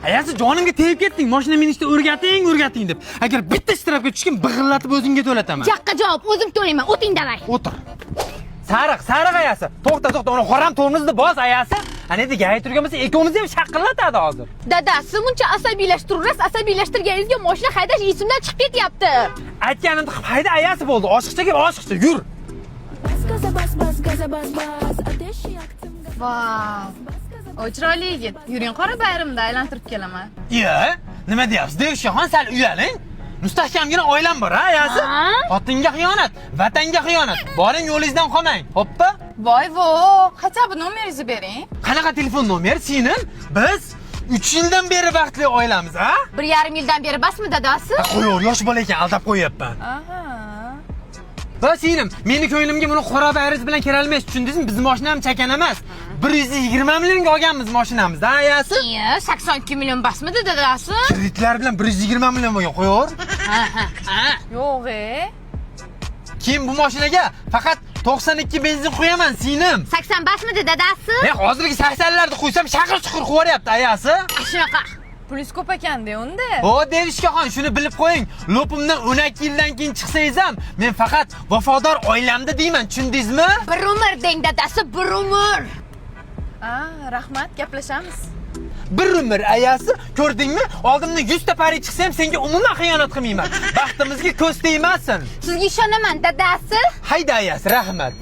Ayasi jonimga tegib ketding. Mashina minishni o'rgating deb. Agar bitta ishtirokka tushgan big'illatib o'zingga to'lataman. Jaqqa javob, o'zim to'layman. O'ting davay. O'tir. Sariq ayasi. To'xta, uni xoram tormozni bos ayasi. Ana endi gay turgan bo'lsa, ikkovimizni ham shaqillatadi hozir. Dadasi buncha asabiylashtirasiz, asabiylashtirganingizga mashina haydash esimdan chiqib ketyapti. Aytganimda hayda ayasi bo'ldi. Oshiqcha, yur. Vau. Oy chiroyli yigit. Yuring qora bayramda aylantirib kelaman. Nima deyapsiz? Devshixon sal uyaling. Mustahkamgina oilam bor, ayasi. Xotinga xiyonat, vatanga xiyonat. Boring yo'lingizdan qolmang. Xo'pmi? Voy, qancha bu nomeringizni bering. Qanaqa telefon nomeri sening? Biz 3 yildan beri baxtli oilamiz, ha? 1,5 yildan beri basmi dadasi? Qo'yur, yosh bola ekan, aldab qo'yapman. Aha. Va singlim, meni ko'nglimga buni qora bayriz bilan kirolmaysiz, tushundingizmi? Bizning mashinam chakan emas. 120 millionga olganmiz mashinamizni, ayasi. 82 million basmidi dadasi? Kreditlar bilan 120 million bo'lgan, qo'yur. Yo'q-e. Keyin bu mashinaga faqat 92 benzin qo'yaman, singlim. 80 basmidi dadasi? Hozirgi 80larni qo'ysam shaqir-chuqur qo'yaryapti, ayasi. Shunaqa. Pulingiz ko'p ekan-da unda. Devishkaxon, shuni bilib qo'ying. Lopimdan 12 yildan keyin chiqsangiz ham, men faqat vafodor oilamda deyman, tushundingizmi? Bir umr deng dadasi, bir umr. Rahmat, gaplashamiz. Bir umr ayasi, ko'rdingmi? Oldimdan 100 ta pari chiqsa ham senga umuman xiyonat qilmayman. Baxtimizga ko'z tegmasin. Sizga ishonaman dadasi. Hayda ayasi, rahmat.